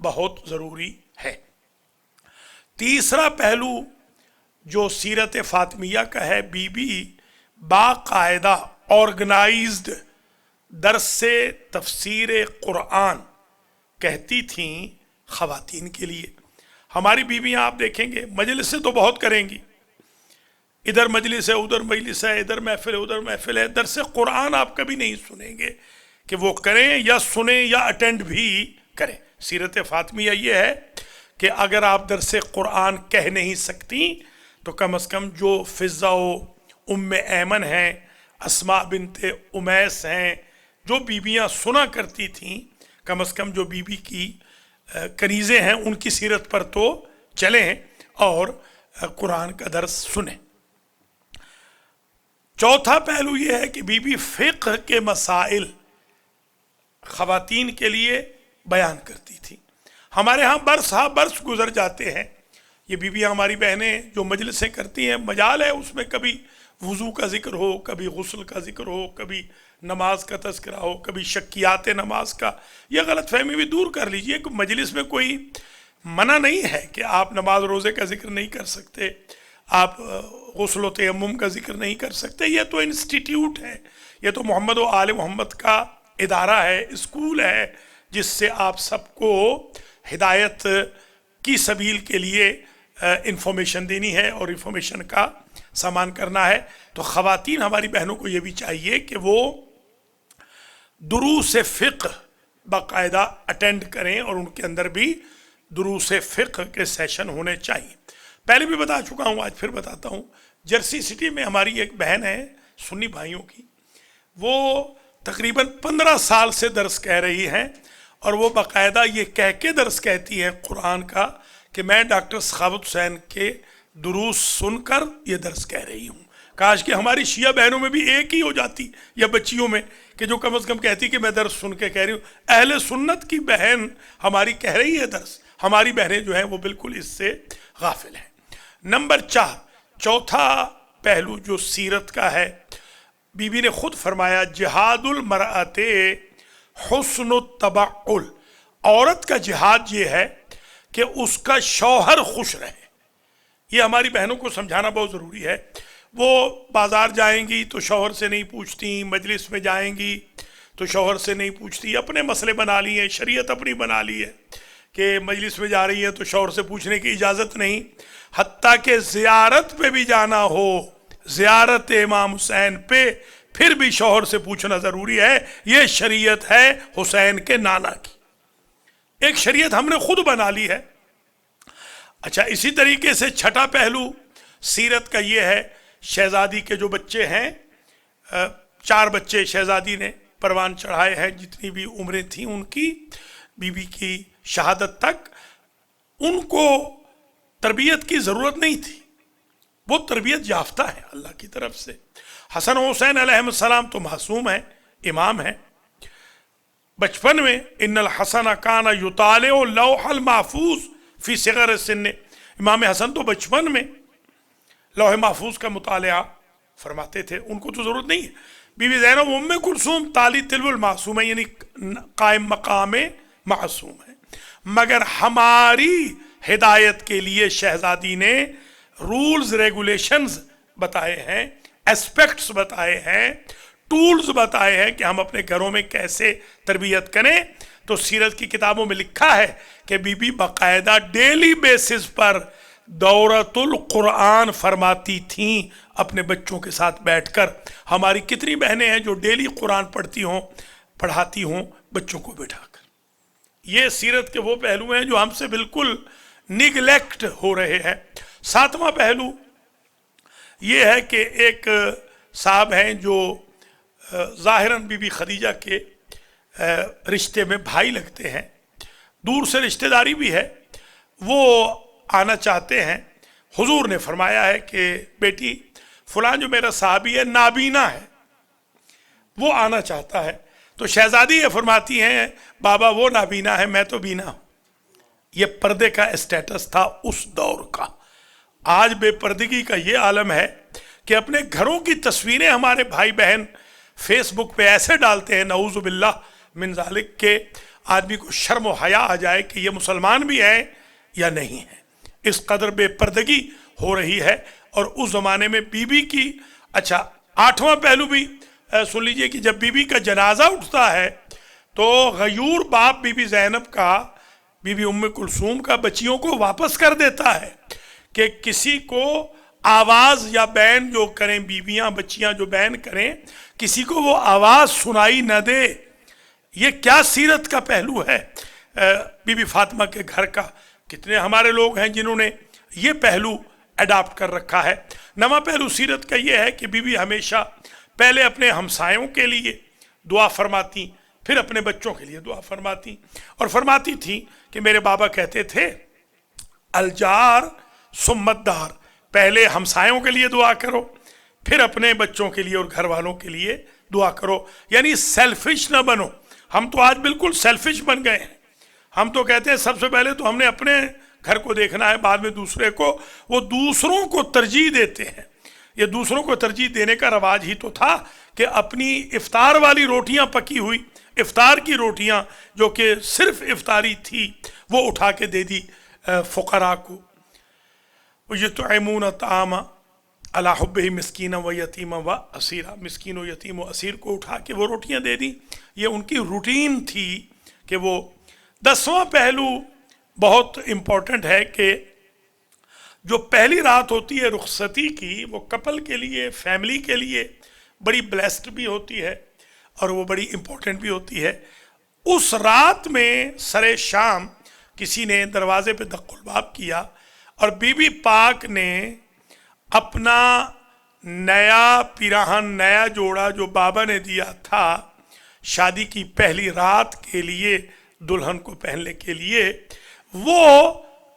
بہت ضروری ہے۔ تیسرا پہلو جو سیرت فاطمیہ کا ہے، بی بی باقاعدہ آرگنائزڈ درس تفسیر قرآن کہتی تھیں خواتین کے لیے۔ ہماری بیویاں آپ دیکھیں گے مجلس سے تو بہت کریں گی، ادھر مجلس ہے ادھر مجلس ہے، ادھر محفل ہے ادھر محفل ہے، درس قرآن آپ کبھی نہیں سنیں گے کہ وہ کریں یا سنیں یا اٹینڈ بھی کریں۔ سیرت فاطمیہ یہ ہے کہ اگر آپ درس قرآن کہہ نہیں سکتی تو کم از کم جو فضہ و ام ایمن ہیں، اسماء بنت امیس ہیں، جو بیویاں سنا کرتی تھیں، کم از کم جو بی بی کی کنیزیں ہیں ان کی سیرت پر تو چلیں اور قرآن کا درس سنیں۔ چوتھا پہلو یہ ہے کہ بی بی فقہ کے مسائل خواتین کے لیے بیان کرتی تھی۔ ہمارے ہاں برس برس گزر جاتے ہیں، یہ بیویاں ہماری بہنیں جو مجلسیں کرتی ہیں، مجال ہے اس میں کبھی وضو کا ذکر ہو، کبھی غسل کا ذکر ہو، کبھی نماز کا تذکرہ ہو، کبھی شکیات نماز کا، یہ غلط فہمی بھی دور کر لیجئے کہ مجلس میں کوئی منع نہیں ہے کہ آپ نماز روزے کا ذکر نہیں کر سکتے، آپ غسل و تیمم کا ذکر نہیں کر سکتے، یہ تو انسٹیٹیوٹ ہے، یہ تو محمد و آل محمد کا ادارہ ہے، اسکول ہے، جس سے آپ سب کو ہدایت کی سبیل کے لیے انفارمیشن دینی ہے اور انفارمیشن کا سامان کرنا ہے۔ تو خواتین ہماری بہنوں کو یہ بھی چاہیے کہ وہ دروس فقہ باقاعدہ اٹینڈ کریں اور ان کے اندر بھی دروس فقہ کے سیشن ہونے چاہیے۔ پہلے بھی بتا چکا ہوں، آج پھر بتاتا ہوں۔ جرسی سٹی میں ہماری ایک بہن ہے سنی بھائیوں کی، وہ تقریباً 15 سال سے درس کہہ رہی ہیں اور وہ باقاعدہ یہ کہہ کے درس کہتی ہے قرآن کا کہ میں ڈاکٹر سخاوت حسین کے دروس سن کر یہ درس کہہ رہی ہوں۔ کاش کہ ہماری شیعہ بہنوں میں بھی ایک ہی ہو جاتی یا بچیوں میں کہ جو کم از کم کہتی کہ میں درس سن کے کہہ رہی ہوں۔ اہل سنت کی بہن ہماری کہہ رہی ہے درس، ہماری بہنیں جو ہیں وہ بالکل اس سے غافل ہیں۔ نمبر 4، چوتھا پہلو جو سیرت کا ہے، بی بی نے خود فرمایا جہاد المرأۃ حسن التبعل، عورت کا جہاد یہ ہے کہ اس کا شوہر خوش رہے۔ یہ ہماری بہنوں کو سمجھانا بہت ضروری ہے۔ وہ بازار جائیں گی تو شوہر سے نہیں پوچھتی، مجلس میں جائیں گی تو شوہر سے نہیں پوچھتی، اپنے مسئلے بنا لی ہیں، شریعت اپنی بنا لی ہے کہ مجلس میں جا رہی ہے تو شوہر سے پوچھنے کی اجازت نہیں، حتیٰ کہ زیارت پہ بھی جانا ہو، زیارت امام حسین پہ، پھر بھی شوہر سے پوچھنا ضروری ہے۔ یہ شریعت ہے حسین کے نانا کی، ایک شریعت ہم نے خود بنا لی ہے۔ اچھا، اسی طریقے سے چھٹا پہلو سیرت کا یہ ہے، شہزادی کے جو بچے ہیں، 4 بچے شہزادی نے پروان چڑھائے ہیں، جتنی بھی عمریں تھیں ان کی، بی بی کی شہادت تک، ان کو تربیت کی ضرورت نہیں تھی، وہ تربیت یافتہ ہے اللہ کی طرف سے۔ حسن و حسین علیہ السلام تو معصوم ہیں، امام ہیں۔ بچپن میں ان الحسن کان یطالع لوح المحفوظ فی صغر السن، امام حسن تو بچپن میں لوح محفوظ کا مطالعہ فرماتے تھے، ان کو تو ضرورت نہیں ہے۔ بی بی زینب ام کلثوم تالی تلو المعصوم ہے، یعنی قائم مقام معصوم ہے، مگر ہماری ہدایت کے لیے شہزادی نے رولز ریگولیشنز بتائے ہیں، اسپیکٹس بتائے ہیں، ٹولز بتائے ہیں کہ ہم اپنے گھروں میں کیسے تربیت کریں۔ تو سیرت کی کتابوں میں لکھا ہے کہ بی بی باقاعدہ ڈیلی بیسس پر دورۃ القرآن فرماتی تھیں اپنے بچوں کے ساتھ بیٹھ کر۔ ہماری کتنی بہنیں ہیں جو ڈیلی قرآن پڑھاتی ہوں بچوں کو بٹھا کر۔ یہ سیرت کے وہ پہلو ہیں جو ہم سے بالکل نگلیکٹ ہو رہے ہیں۔ 7واں پہلو یہ ہے کہ ایک صاحب ہیں جو ظاہراً بی بی خدیجہ کے رشتے میں بھائی لگتے ہیں، دور سے رشتہ داری بھی ہے، وہ آنا چاہتے ہیں۔ حضور نے فرمایا ہے کہ بیٹی فلاں جو میرا صحابی ہے نابینا ہے، وہ آنا چاہتا ہے۔ تو شہزادی یہ فرماتی ہیں بابا وہ نابینا ہے، میں تو بینا ہوں۔ یہ پردے کا اسٹیٹس تھا اس دور کا۔ آج بے پردگی کا یہ عالم ہے کہ اپنے گھروں کی تصویریں ہمارے بھائی بہن فیس بک پہ ایسے ڈالتے ہیں، نعوذ باللہ من ذالک، کہ آدمی کو شرم و حیا آ جائے کہ یہ مسلمان بھی ہے یا نہیں ہے. اس قدر بے پردگی ہو رہی ہے. اور اس زمانے میں بی بی کی، اچھا 8واں پہلو بھی سن لیجئے کہ جب بی بی کا جنازہ اٹھتا ہے تو غیور باپ بی بی زینب کا، بی بی ام کلثوم کا بچیوں کو واپس کر دیتا ہے کہ کسی کو آواز یا بین جو کریں، بیویاں بچیاں جو بین کریں، کسی کو وہ آواز سنائی نہ دے. یہ کیا سیرت کا پہلو ہے بی بی فاطمہ کے گھر کا. کتنے ہمارے لوگ ہیں جنہوں نے یہ پہلو اڈاپٹ کر رکھا ہے. نواں پہلو سیرت کا یہ ہے کہ بی بی ہمیشہ پہلے اپنے ہمسایوں کے لیے دعا فرماتی، پھر اپنے بچوں کے لیے دعا فرماتی، اور فرماتی تھی کہ میرے بابا کہتے تھے الجار ثم الدار، پہلے ہمسایوں کے لیے دعا کرو، پھر اپنے بچوں کے لیے اور گھر والوں کے لیے دعا کرو. یعنی سیلفش نہ بنو. ہم تو آج بالکل سیلفش بن گئے ہیں. ہم تو کہتے ہیں سب سے پہلے تو ہم نے اپنے گھر کو دیکھنا ہے، بعد میں دوسرے کو. وہ دوسروں کو ترجیح دیتے ہیں. یہ دوسروں کو ترجیح دینے کا رواج ہی تو تھا کہ اپنی افطار والی روٹیاں پکی ہوئی، افطار کی روٹیاں جو کہ صرف افطاری تھی، وہ اٹھا کے دے دی فقراء کو. یطعمون الطعام علی حبہ مسکینا و یتیما و اسیرا، مسکین و یتیم و اسیر کو اٹھا کے وہ روٹیاں دے دی. یہ ان کی روٹین تھی کہ وہ. 10واں پہلو بہت امپورٹنٹ ہے کہ جو پہلی رات ہوتی ہے رخصتی کی، وہ کپل کے لیے، فیملی کے لیے بڑی بلیسڈ بھی ہوتی ہے اور وہ بڑی امپورٹنٹ بھی ہوتی ہے. اس رات میں سر شام کسی نے دروازے پہ دق الباب کیا اور بی بی پاک نے اپنا نیا پیراہن، نیا جوڑا جو بابا نے دیا تھا شادی کی پہلی رات کے لیے دلہن کو پہننے کے لیے، وہ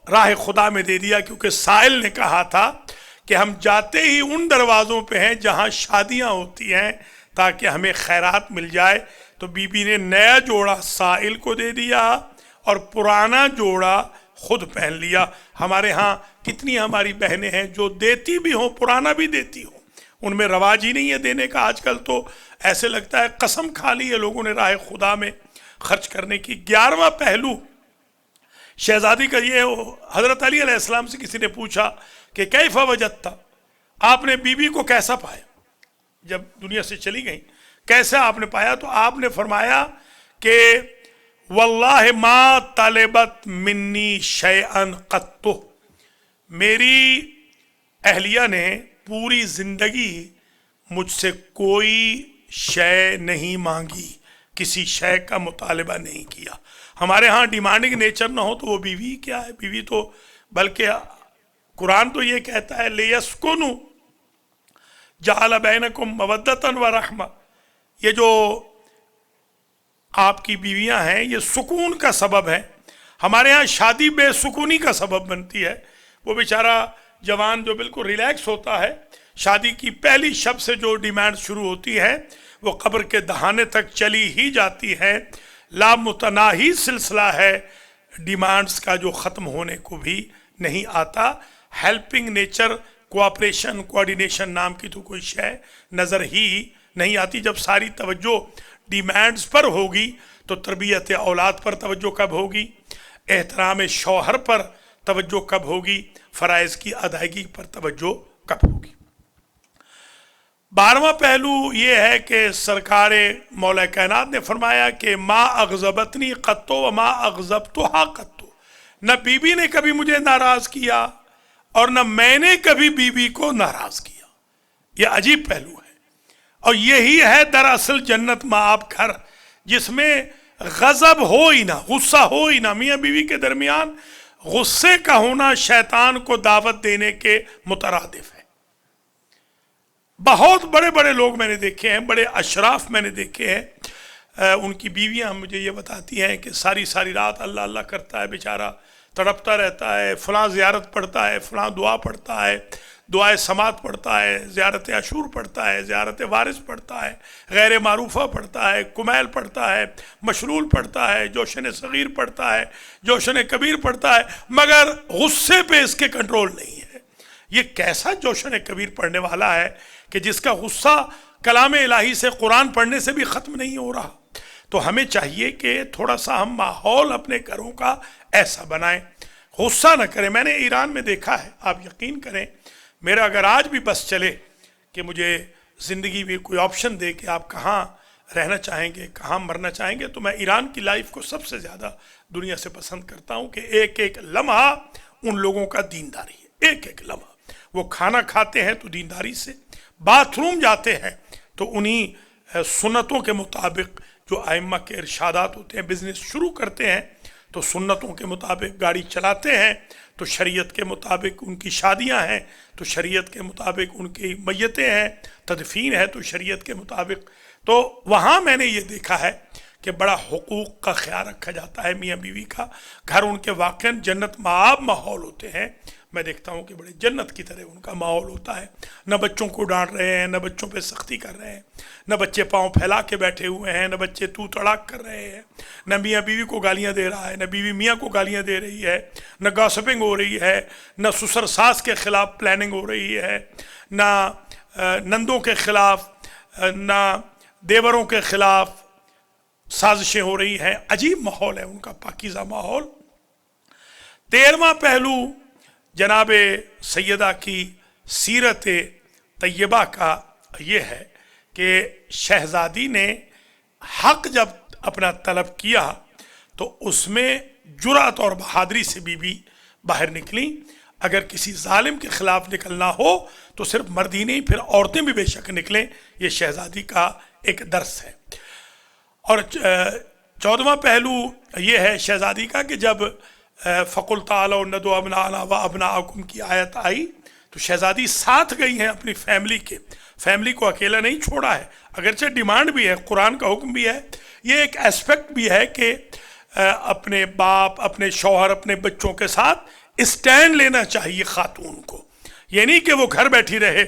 راہ خدا میں دے دیا. کیونکہ سائل نے کہا تھا کہ ہم جاتے ہی ان دروازوں پہ ہیں جہاں شادیاں ہوتی ہیں تاکہ ہمیں خیرات مل جائے. تو بی بی نے نیا جوڑا سائل کو دے دیا اور پرانا جوڑا خود پہن لیا. ہمارے ہاں کتنی ہماری بہنیں ہیں جو دیتی بھی ہوں، پرانا بھی دیتی ہوں، ان میں رواج ہی نہیں ہے دینے کا. آج کل تو ایسے لگتا ہے قسم کھا لی ہے لوگوں نے راہ خدا میں خرچ کرنے کی. 11واں پہلو شہزادی کا یہ، حضرت علی علیہ السلام سے کسی نے پوچھا کہ کیف وجدت، آپ نے بی بی کو کیسا پایا جب دنیا سے چلی گئیں، کیسا آپ نے پایا؟ تو آپ نے فرمایا کہ واللہ ما طلبت منی شیئا قط، میری اہلیہ نے پوری زندگی مجھ سے کوئی شے نہیں مانگی، کسی شے کا مطالبہ نہیں کیا. ہمارے ہاں ڈیمانڈنگ نیچر نہ ہو تو وہ بیوی کیا ہے؟ بیوی تو بلکہ قرآن تو یہ کہتا ہے لیسکنوا جعل بینکم مودۃ و رحمہ. یہ جو آپ کی بیویاں ہیں یہ سکون کا سبب ہے. ہمارے ہاں شادی بے سکونی کا سبب بنتی ہے. وہ بیچارہ جوان جو بالکل ریلیکس ہوتا ہے، شادی کی پہلی شب سے جو ڈیمانڈ شروع ہوتی ہے وہ قبر کے دہانے تک چلی ہی جاتی ہے. لامتناہی سلسلہ ہے ڈیمانڈز کا جو ختم ہونے کو بھی نہیں آتا. ہیلپنگ نیچر، کوآپریشن، کوآرڈینیشن نام کی تو کوئی شے نظر ہی نہیں آتی. جب ساری توجہ ڈیمانڈز پر ہوگی تو تربیت اولاد پر توجہ کب ہوگی؟ احترام شوہر پر توجہ کب ہوگی؟ فرائض کی ادائیگی پر توجہ کب ہوگی؟ 12واں پہلو یہ ہے کہ سرکار مولا کائنات نے فرمایا کہ ما اغضبتنی قط و ما اغضبتها قط، نہ بی بی نے کبھی مجھے ناراض کیا اور نہ میں نے کبھی بی بی کو ناراض کیا. یہ عجیب پہلو ہے اور یہی ہے دراصل جنت مآب گھر، جس میں غضب ہو ہی نہ، غصہ ہو ہی نہ. میاں بیوی کے درمیان غصے کا ہونا شیطان کو دعوت دینے کے مترادف ہے. بہت بڑے بڑے لوگ میں نے دیکھے ہیں، بڑے اشراف میں نے دیکھے ہیں، ان کی بیویاں مجھے یہ بتاتی ہیں کہ ساری ساری رات اللہ اللہ کرتا ہے، بیچارہ تڑپتا رہتا ہے، فلاں زیارت پڑھتا ہے، فلاں دعا پڑھتا ہے، دعائے سماعت پڑھتا ہے، زیارت عاشور پڑھتا ہے، زیارت وارث پڑھتا ہے، غیر معروفہ پڑھتا ہے، کمیل پڑھتا ہے، مشلول پڑھتا ہے، جوشن صغیر پڑھتا ہے، جوشن کبیر پڑھتا ہے، مگر غصے پہ اس کے کنٹرول نہیں ہے. یہ کیسا جوشن کبیر پڑھنے والا ہے کہ جس کا غصہ کلام الہی سے، قرآن پڑھنے سے بھی ختم نہیں ہو رہا؟ تو ہمیں چاہیے کہ تھوڑا سا ہم ماحول اپنے گھروں کا ایسا بنائیں، غصہ نہ کریں۔ میں نے ایران میں دیکھا ہے، آپ یقین کریں، میرا اگر آج بھی بس چلے کہ مجھے زندگی میں کوئی آپشن دے کہ آپ کہاں رہنا چاہیں گے، کہاں مرنا چاہیں گے، تو میں ایران کی لائف کو سب سے زیادہ دنیا سے پسند کرتا ہوں کہ ایک ایک لمحہ ان لوگوں کا دینداری ہے، ایک ایک لمحہ۔ وہ کھانا کھاتے ہیں تو دینداری سے، باتھ روم جاتے ہیں تو انہی سنتوں کے مطابق جو ائمہ کے ارشادات ہوتے ہیں، بزنس شروع کرتے ہیں تو سنتوں کے مطابق، گاڑی چلاتے ہیں تو شریعت کے مطابق، ان کی شادیاں ہیں تو شریعت کے مطابق، ان کی میتیں ہیں، تدفین ہے تو شریعت کے مطابق۔ تو وہاں میں نے یہ دیکھا ہے کہ بڑا حقوق کا خیال رکھا جاتا ہے، میاں بیوی کا گھر ان کے واقعاً جنت مآب ماحول ہوتے ہیں۔ میں دیکھتا ہوں کہ بڑے جنت کی طرح ان کا ماحول ہوتا ہے، نہ بچوں کو ڈانٹ رہے ہیں، نہ بچوں پہ سختی کر رہے ہیں، نہ بچے پاؤں پھیلا کے بیٹھے ہوئے ہیں، نہ بچے تو تڑاک کر رہے ہیں، نہ میاں بیوی کو گالیاں دے رہا ہے، نہ بیوی میاں کو گالیاں دے رہی ہے، نہ گاسپنگ ہو رہی ہے، نہ سسر ساس کے خلاف پلاننگ ہو رہی ہے، نہ نندوں کے خلاف، نہ دیوروں کے خلاف سازشیں ہو رہی ہیں۔ عجیب ماحول ہے ان کا، پاکیزہ ماحول۔ 13واں پہلو جناب سیدہ کی سیرت طیبہ کا یہ ہے کہ شہزادی نے حق جب اپنا طلب کیا تو اس میں جرأت اور بہادری سے بی باہر نکلی۔ اگر کسی ظالم کے خلاف نکلنا ہو تو صرف مرد ہی نہیں، پھر عورتیں بھی بے شک نکلیں۔ یہ شہزادی کا ایک درس ہے۔ اور 14واں پہلو یہ ہے شہزادی کا کہ جب فَقُلْ تَعَالَوْا نَدْعُ أَبْنَاءَنَا وَأَبْنَاءَكُمْ کی آیت آئی تو شہزادی ساتھ گئی ہیں اپنی فیملی کو اکیلا نہیں چھوڑا ہے، اگرچہ ڈیمانڈ بھی ہے، قرآن کا حکم بھی ہے۔ یہ ایک اسپیکٹ بھی ہے کہ اپنے باپ، اپنے شوہر، اپنے بچوں کے ساتھ اسٹینڈ لینا چاہیے خاتون کو۔ یہ نہیں کہ وہ گھر بیٹھی رہے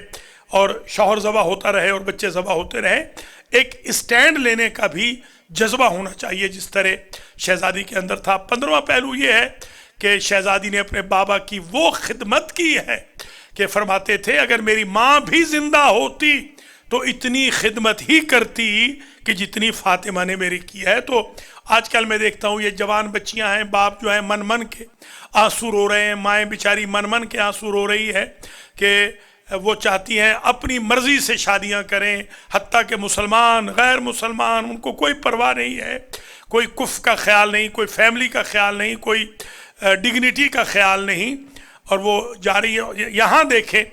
اور شوہر ذبح ہوتا رہے اور بچے ذبح ہوتے رہے، ایک اسٹینڈ لینے کا بھی جذبہ ہونا چاہیے جس طرح شہزادی کے اندر تھا۔ 15واں پہلو یہ ہے کہ شہزادی نے اپنے بابا کی وہ خدمت کی ہے کہ فرماتے تھے اگر میری ماں بھی زندہ ہوتی تو اتنی خدمت ہی کرتی کہ جتنی فاطمہ نے میری کی ہے۔ تو آج کل میں دیکھتا ہوں یہ جوان بچیاں ہیں، باپ جو ہیں من کے آنسو رو رہے ہیں، مائیں بیچاری من کے آنسو رو رہی ہے کہ وہ چاہتی ہیں اپنی مرضی سے شادیاں کریں، حتیٰ کہ مسلمان غیر مسلمان ان کو کوئی پرواہ نہیں ہے، کوئی کف کا خیال نہیں، کوئی فیملی کا خیال نہیں، کوئی ڈگنیٹی کا خیال نہیں، اور وہ جاری ہے۔ یہاں دیکھیں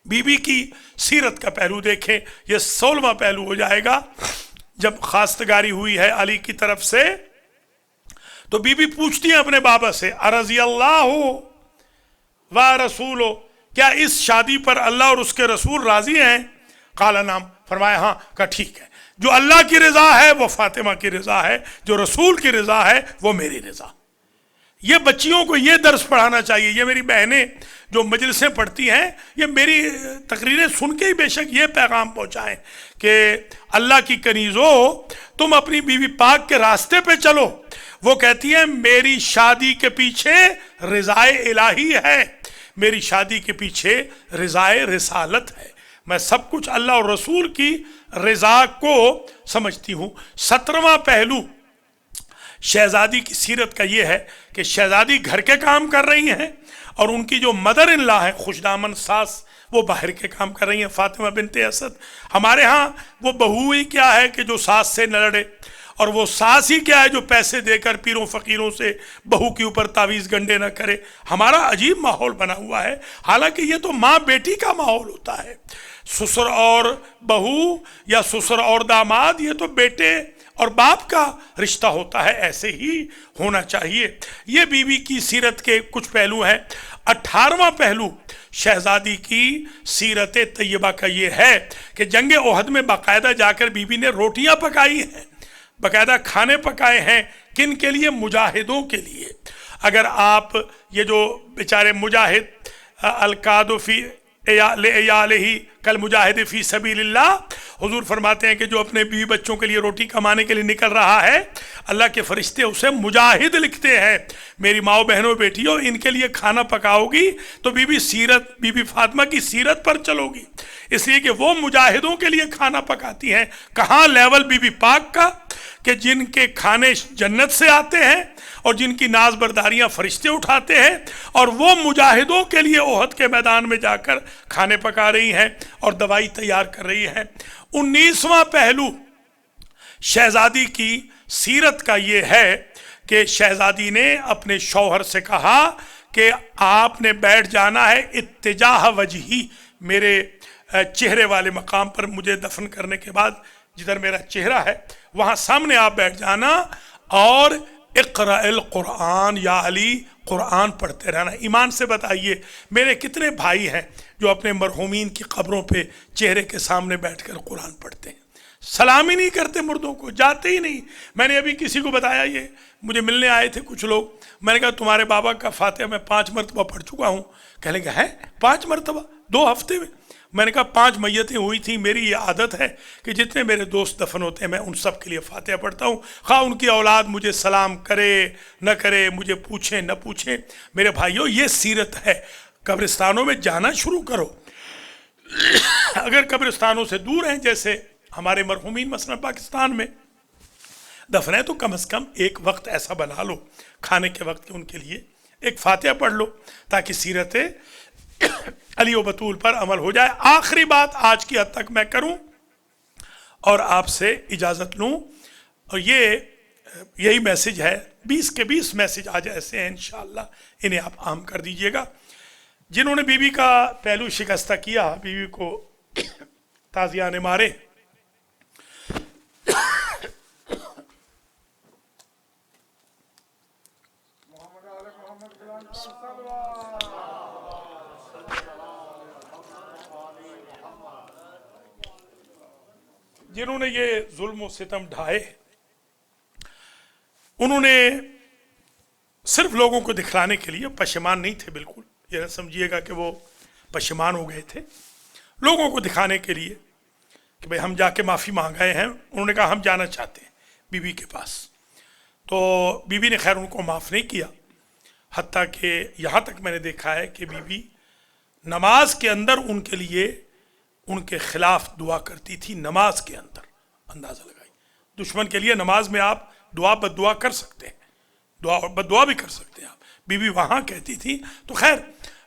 بی بی کی سیرت کا پہلو دیکھیں، یہ 16واں پہلو ہو جائے گا۔ جب خواستگاری ہوئی ہے علی کی طرف سے تو بی بی پوچھتی ہیں اپنے بابا سے ارضی اللہ و رسولو، کیا اس شادی پر اللہ اور اس کے رسول راضی ہیں؟ قال نعم، فرمایا ہاں۔ کہا ٹھیک ہے، جو اللہ کی رضا ہے وہ فاطمہ کی رضا ہے، جو رسول کی رضا ہے وہ میری رضا۔ یہ بچیوں کو یہ درس پڑھانا چاہیے۔ یہ میری بہنیں جو مجلسیں پڑھتی ہیں یہ میری تقریریں سن کے ہی بے شک یہ پیغام پہنچائیں کہ اللہ کی کنیزو تم اپنی بیوی پاک کے راستے پہ چلو۔ وہ کہتی ہے میری شادی کے پیچھے رضائے الہی ہے، میری شادی کے پیچھے رضائے رسالت ہے، میں سب کچھ اللہ اور رسول کی رضا کو سمجھتی ہوں۔ 17واں پہلو شہزادی کی سیرت کا یہ ہے کہ شہزادی گھر کے کام کر رہی ہیں اور ان کی جو مدر ان لا ہے خوش دامن ساس وہ باہر کے کام کر رہی ہیں، فاطمہ بنت اسد۔ ہمارے ہاں وہ بہو ہی کیا ہے کہ جو ساس سے نہ لڑے، اور وہ ساس ہی کیا ہے جو پیسے دے کر پیروں فقیروں سے بہو کے اوپر تعویذ گنڈے نہ کرے۔ ہمارا عجیب ماحول بنا ہوا ہے، حالانکہ یہ تو ماں بیٹی کا ماحول ہوتا ہے۔ سسر اور بہو یا سسر اور داماد یہ تو بیٹے اور باپ کا رشتہ ہوتا ہے، ایسے ہی ہونا چاہیے۔ یہ بیوی کی سیرت کے کچھ پہلو ہیں۔ 18واں پہلو شہزادی کی سیرت طیبہ کا یہ ہے کہ جنگ احد میں باقاعدہ جا کر بیوی نے روٹیاں پکائی ہیں، باقاعدہ کھانے پکائے ہیں۔ کن کے لیے؟ مجاہدوں کے لیے۔ اگر آپ یہ جو بیچارے مجاہد القادو فی لعیالہ کالمجاہد فی سبیل اللہ، حضور فرماتے ہیں کہ جو اپنے بیوی بچوں کے لیے روٹی کمانے کے لیے نکل رہا ہے اللہ کے فرشتے اسے مجاہد لکھتے ہیں۔ میری ماؤں بہنوں بیٹیوں ان کے لیے کھانا پکاؤ گی تو بی بی فاطمہ کی سیرت پر چلو گی، اس لیے کہ وہ مجاہدوں کے لیے کھانا پکاتی ہیں۔ کہاں لیول بی بی پاک کا کہ جن کے کھانے جنت سے آتے ہیں اور جن کی ناز برداریاں فرشتے اٹھاتے ہیں، اور وہ مجاہدوں کے لیے احد کے میدان میں جا کر کھانے پکا رہی ہیں اور دوائی تیار کر رہی ہیں۔ 19واں پہلو شہزادی کی سیرت کا یہ ہے کہ شہزادی نے اپنے شوہر سے کہا کہ آپ نے بیٹھ جانا ہے اتجاہ وجہی، میرے چہرے والے مقام پر، مجھے دفن کرنے کے بعد جدھر میرا چہرہ ہے وہاں سامنے آپ بیٹھ جانا، اور اقرأ القرآن، یا علی قرآن پڑھتے رہنا۔ ایمان سے بتائیے میرے کتنے بھائی ہیں جو اپنے مرحومین کی قبروں پہ چہرے کے سامنے بیٹھ کر قرآن پڑھتے ہیں، سلام ہی نہیں کرتے مردوں کو، جاتے ہی نہیں۔ میں نے ابھی کسی کو بتایا، یہ مجھے ملنے آئے تھے کچھ لوگ، میں نے کہا تمہارے بابا کا فاتحہ میں 5 مرتبہ پڑھ چکا ہوں۔ کہنے لگے ہیں 5 مرتبہ 2 ہفتے میں؟ میں نے کہا 5 میتیں ہوئی تھیں، میری یہ عادت ہے کہ جتنے میرے دوست دفن ہوتے ہیں میں ان سب کے لیے فاتحہ پڑھتا ہوں، خواہ ان کی اولاد مجھے سلام کرے نہ کرے، مجھے پوچھیں نہ پوچھیں۔ میرے بھائیوں یہ سیرت ہے، قبرستانوں میں جانا شروع کرو۔ اگر قبرستانوں سے دور ہیں، جیسے ہمارے مرحومین مثلا پاکستان میں دفن ہے، تو کم از کم ایک وقت ایسا بنا لو کھانے کے وقت کہ ان کے لیے ایک فاتحہ پڑھ لو، تاکہ سیرت علی و بطول پر عمل ہو جائے۔ آخری بات آج کی حد تک میں کروں اور آپ سے اجازت لوں، اور یہی میسج ہے، 20 کے 20 میسج آج ایسے ہیں انشاءاللہ، انہیں آپ عام کر دیجئے گا۔ جنہوں نے بی بی کا پہلو شکستہ کیا، بی بی کو تازیانے مارے، جنہوں نے یہ ظلم و ستم ڈھائے، انہوں نے صرف لوگوں کو دکھلانے کے لیے، پشیمان نہیں تھے بالکل، یہ نہ سمجھیے گا کہ وہ پشیمان ہو گئے تھے، لوگوں کو دکھانے کے لیے کہ بھئی ہم جا کے معافی مانگ آئے ہیں۔ انہوں نے کہا ہم جانا چاہتے ہیں بی بی کے پاس، تو بی بی نے خیر ان کو معاف نہیں کیا، حتیٰ کہ یہاں تک میں نے دیکھا ہے کہ بی بی نماز کے اندر ان کے لیے، ان کے خلاف دعا کرتی تھی، نماز کے اندر۔ اندازہ لگائی، دشمن کے لیے نماز میں آپ دعا بد دعا کر سکتے ہیں، دعا بد دعا بھی کر سکتے ہیں آپ، بی بی وہاں کہتی تھی۔ تو خیر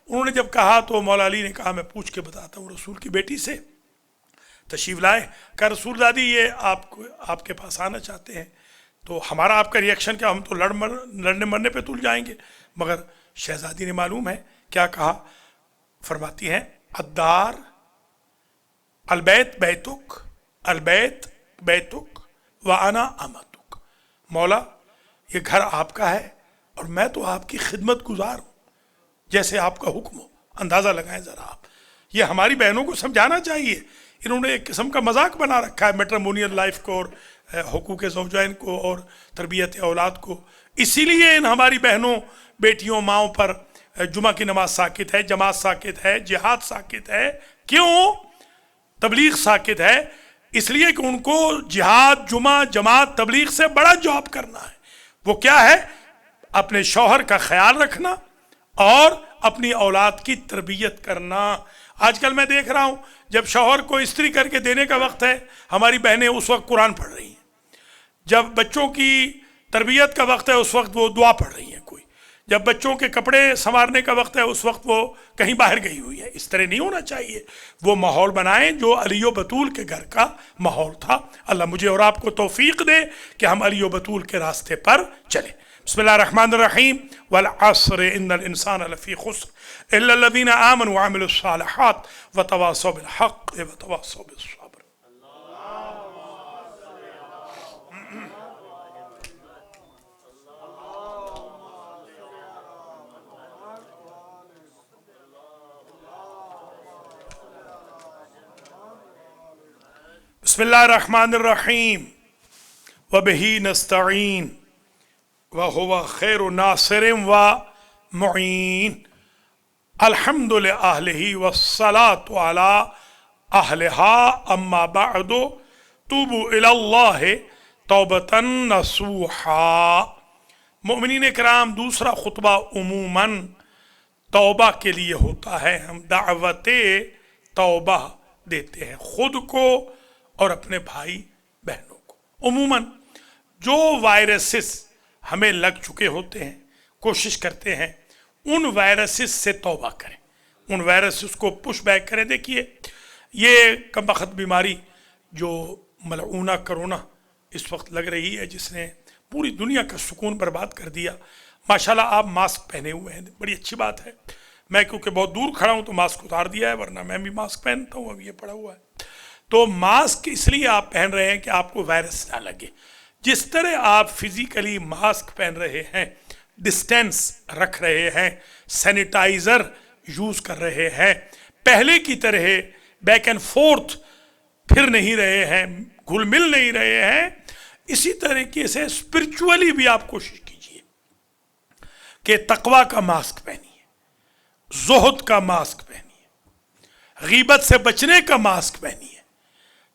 انہوں نے جب کہا تو مولا علی نے کہا میں پوچھ کے بتاتا ہوں رسول کی بیٹی سے، تشریف لائے، کہا رسول دادی یہ آپ کے پاس آنا چاہتے ہیں، تو ہمارا آپ کا ریئیکشن کیا، ہم تو لڑنے مرنے پہ تل جائیں گے، مگر شہزادی نے معلوم ہے کیا کہا، فرماتی ہیں الدار البیت بیتک، البیت بیتک وانا امتک، مولا یہ گھر آپ کا ہے اور میں تو آپ کی خدمت گزار ہوں، جیسے آپ کا حکم ہو۔ اندازہ لگائیں ذرا آپ، یہ ہماری بہنوں کو سمجھانا چاہیے۔ انہوں نے ایک قسم کا مذاق بنا رکھا ہے میٹرمونیل لائف کو اور حقوق زوجین کو اور تربیت اولاد کو، اسی لیے ان ہماری بہنوں بیٹیوں ماؤں پر جمعہ کی نماز ساکت ہے، جماعت ساکت ہے، جہاد ساکت ہے۔ کیوں تبلیغ ساکت ہے؟ اس لیے کہ ان کو جہاد، جمعہ، جماعت، تبلیغ سے بڑا جاب کرنا ہے۔ وہ کیا ہے؟ اپنے شوہر کا خیال رکھنا اور اپنی اولاد کی تربیت کرنا۔ آج کل میں دیکھ رہا ہوں جب شوہر کو استری کر کے دینے کا وقت ہے، ہماری بہنیں اس وقت قرآن پڑھ رہی ہیں، جب بچوں کی تربیت کا وقت ہے اس وقت وہ دعا پڑھ رہی ہیں، کوئی جب بچوں کے کپڑے سنوارنے کا وقت ہے اس وقت وہ کہیں باہر گئی ہوئی ہے۔ اس طرح نہیں ہونا چاہیے۔ وہ ماحول بنائیں جو علی و بطول کے گھر کا ماحول تھا۔ اللہ مجھے اور آپ کو توفیق دے کہ ہم علی و بطول کے راستے پر چلیں۔ بسم اللہ الرحمن الرحیم، والعصر ان الانسان لفی خسر الا الذین آمنوا وعملوا الصالحات وتواصوا بالحق وتواصوا بالصبر۔ بسم اللہ الرحمن الرحیم، وبہ نستعین وہو خیر ناصر و معین، الحمد لأہلہ والصلاة علی اہلہا، اما بعد توبوا الی اللہ توبۃ نصوحا۔ مومنین کرام، دوسرا خطبہ عموماً توبہ کے لیے ہوتا ہے۔ ہم دعوت توبہ دیتے ہیں خود کو اور اپنے بھائی بہنوں کو۔ عموماً جو وائرسز ہمیں لگ چکے ہوتے ہیں کوشش کرتے ہیں ان وائرسز سے توبہ کریں، ان وائرسز کو پش بیک کریں. دیکھیے یہ کم بخت بیماری جو ملعونہ کرونا اس وقت لگ رہی ہے، جس نے پوری دنیا کا سکون برباد کر دیا. ماشاءاللہ آپ ماسک پہنے ہوئے ہیں، بڑی اچھی بات ہے. میں کیونکہ بہت دور کھڑا ہوں تو ماسک اتار دیا ہے، ورنہ میں بھی ماسک پہنتا ہوں، اب یہ پڑا ہوا ہے. تو ماسک اس لیے آپ پہن رہے ہیں کہ آپ کو وائرس نہ لگے. جس طرح آپ فزیکلی ماسک پہن رہے ہیں، ڈسٹینس رکھ رہے ہیں، سینیٹائزر یوز کر رہے ہیں، پہلے کی طرح بیک اینڈ فورتھ پھر نہیں رہے ہیں، گھل مل نہیں رہے ہیں، اسی طریقے سے اسپرچولی بھی آپ کوشش کیجئے کہ تقوی کا ماسک پہنیے، زہد کا ماسک پہنیے، غیبت سے بچنے کا ماسک پہنیے،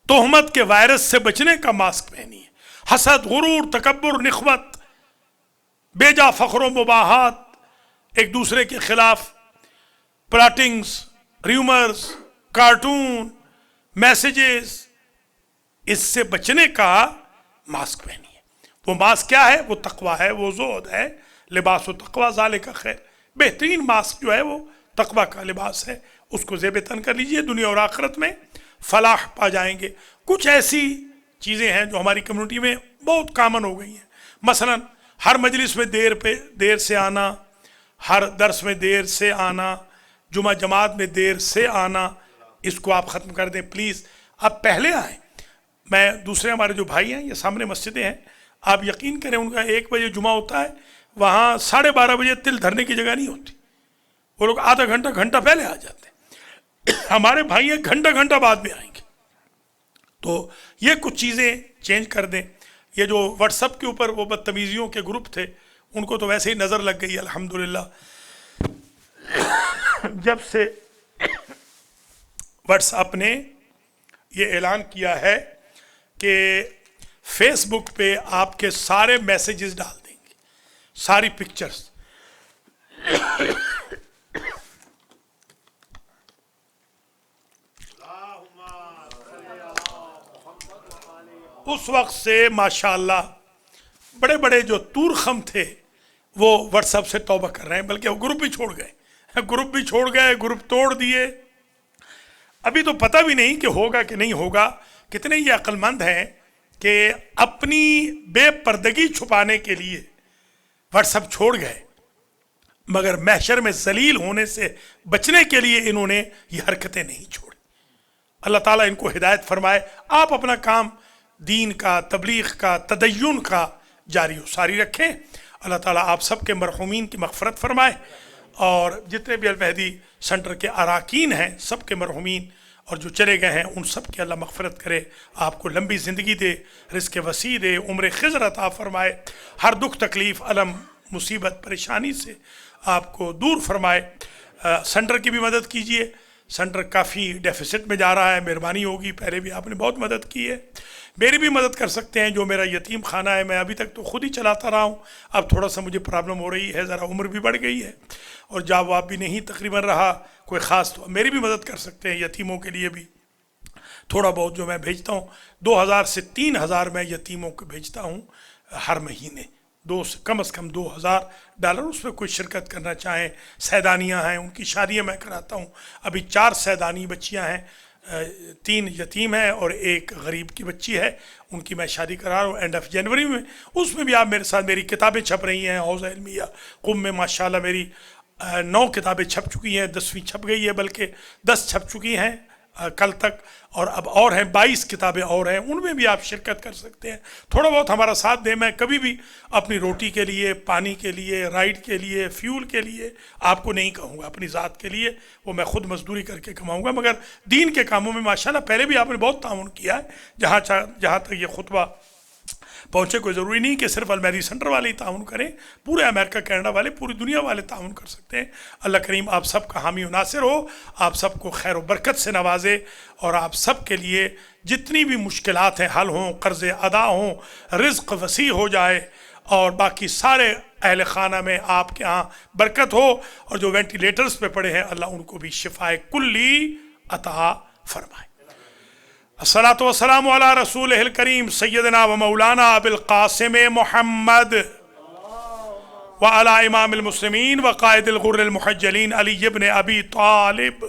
تہمت کے وائرس سے بچنے کا ماسک پہنیے، حسد، غرور، تکبر، نخوت، بیجا فخر و مباحات، ایک دوسرے کے خلاف پلاٹنگز، ریومرز، کارٹون، میسیجز، اس سے بچنے کا ماسک پہنیے. وہ ماسک کیا ہے؟ وہ تقوی ہے، وہ زہد ہے. لباس و تقوی ذالک خیر. بہترین ماسک جو ہے وہ تقوی کا لباس ہے، اس کو زیب تن کر لیجئے، دنیا اور آخرت میں فلاح پا جائیں گے. کچھ ایسی چیزیں ہیں جو ہماری کمیونٹی میں بہت کامن ہو گئی ہیں. مثلا ہر مجلس میں دیر سے آنا، ہر درس میں دیر سے آنا، جمعہ جماعت میں دیر سے آنا، اس کو آپ ختم کر دیں پلیز. آپ پہلے آئیں. میں دوسرے ہمارے جو بھائی ہیں، یہ سامنے مسجدیں ہیں، آپ یقین کریں ان کا 1 بجے جمعہ ہوتا ہے، وہاں 12:30 بجے تل دھرنے کی جگہ نہیں ہوتی، وہ لوگ آدھا گھنٹہ پہلے آ جاتے ہیں. ہمارے بھائی ایک گھنٹہ بعد میں آئیں گے. تو یہ کچھ چیزیں چینج کر دیں. یہ جو واٹس ایپ کے اوپر وہ بدتمیزیوں کے گروپ تھے، ان کو تو ویسے ہی نظر لگ گئی الحمدللہ. جب سے واٹس ایپ نے یہ اعلان کیا ہے کہ فیس بک پہ آپ کے سارے میسیجز ڈال دیں گے، ساری پکچرز. اس وقت سے ماشاءاللہ بڑے بڑے جو تورخم تھے وہ واٹس ایپ سے توبہ کر رہے ہیں، بلکہ وہ گروپ بھی چھوڑ گئے، گروپ توڑ دیے. ابھی تو پتہ بھی نہیں کہ ہوگا کہ نہیں ہوگا. کتنے یہ عقل مند ہیں کہ اپنی بے پردگی چھپانے کے لیے واٹس ایپ چھوڑ گئے، مگر محشر میں ذلیل ہونے سے بچنے کے لیے انہوں نے یہ حرکتیں نہیں چھوڑی. اللہ تعالیٰ ان کو ہدایت فرمائے. آپ اپنا کام دین کا، تبلیغ کا، تدین کا جاری و ساری رکھیں. اللہ تعالیٰ آپ سب کے مرحومین کی مغفرت فرمائے، اور جتنے بھی المہدی سینٹر کے اراکین ہیں سب کے مرحومین اور جو چلے گئے ہیں ان سب کی اللہ مغفرت کرے. آپ کو لمبی زندگی دے، رزق وسیع دے، عمر خضر عطا فرمائے، ہر دکھ تکلیف علم مصیبت پریشانی سے آپ کو دور فرمائے. سینٹر کی بھی مدد کیجئے. سینٹر کافی ڈیفیسٹ میں جا رہا ہے، مہربانی ہوگی. پہلے بھی آپ نے بہت مدد کی ہے، میری بھی مدد کر سکتے ہیں. جو میرا یتیم خانہ ہے میں ابھی تک تو خود ہی چلاتا رہا ہوں، اب تھوڑا سا مجھے پرابلم ہو رہی ہے، ذرا عمر بھی بڑھ گئی ہے اور جاب واب بھی نہیں تقریباً رہا کوئی خاص. تو میری بھی مدد کر سکتے ہیں. یتیموں کے لیے بھی تھوڑا بہت جو میں بھیجتا ہوں، 2000 سے 3000 میں یتیموں کو بھیجتا ہوں ہر مہینے. کم از کم $2000. اس میں کوئی شرکت کرنا چاہیں، سیدانیاں ہیں ان کی شادیاں میں کراتا ہوں. ابھی 4 سیدانی بچیاں ہیں، 3 یتیم ہیں اور 1 غریب کی بچی ہے، ان کی میں شادی کرا رہا ہوں اینڈ آف جنوری میں. اس میں بھی آپ میرے ساتھ، میری کتابیں چھپ رہی ہیں حوضہ علمیہ قم میں. ماشاءاللہ میری 9 کتابیں چھپ چکی ہیں، 10ویں چھپ گئی ہے، بلکہ 10 چھپ چکی ہیں کل تک، اور اب اور ہیں 22 کتابیں اور ہیں، ان میں بھی آپ شرکت کر سکتے ہیں. تھوڑا بہت ہمارا ساتھ دیں. میں کبھی بھی اپنی روٹی کے لیے، پانی کے لیے، رائڈ کے لیے، فیول کے لیے آپ کو نہیں کہوں گا. اپنی ذات کے لیے وہ میں خود مزدوری کر کے کماؤں گا، مگر دین کے کاموں میں ماشاءاللہ پہلے بھی آپ نے بہت تعاون کیا ہے. جہاں تک یہ خطبہ پہنچے، کوئی ضروری نہیں کہ صرف المہدی سینٹر والے ہی تعاون کریں، پورے امریکہ کینیڈا والے، پوری دنیا والے تعاون کر سکتے ہیں. اللہ کریم آپ سب کا حامی و ناصر ہو، آپ سب کو خیر و برکت سے نوازے، اور آپ سب کے لیے جتنی بھی مشکلات ہیں حل ہوں، قرض ادا ہوں، رزق وسیع ہو جائے، اور باقی سارے اہل خانہ میں آپ کے ہاں برکت ہو. اور جو وینٹیلیٹرز پہ پڑے ہیں اللہ ان کو بھی شفائے کلی عطا فرمائے. الصلاۃ والسلام علی رسولہ الکریم سیدنا و مولانا ابی القاسم محمد وعلی امام المسلمین وقائد الغر المحجلین علی ابن ابی طالب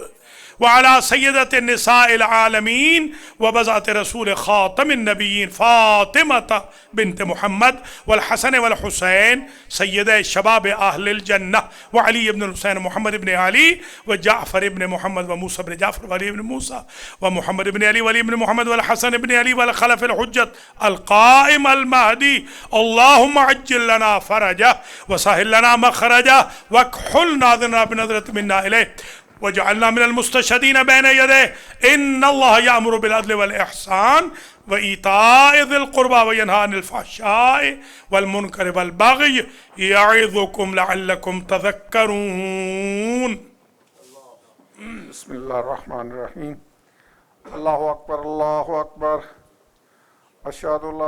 وعلى سيدة النساء العالمين وبزعة رسول خاتم النبيين فاطمة بنت محمد والحسن والحسين سيدة شباب أهل الجنة وعلي بن الحسين محمد بن علي وجعفر بن محمد وموسى بن جعفر وعلي بن موسى ومحمد بن علي وعلي بن محمد والحسن بن علي والخلف الحجة القائم المهدي اللهم عجل لنا فرجه وسهل لنا مخرجه واكحل ناظرنا بنظرة منا إليه وجعلنا من المستشهدين بين يديه إن الله يأمر بالعدل والإحسان وإيتاء ذي القربى وينهى عن الفحشاء والمنكر والبغي يعظكم لعلكم تذكرون. بسم الله الرحمن الرحيم. الله أكبر الله أكبر. أشهد أن لا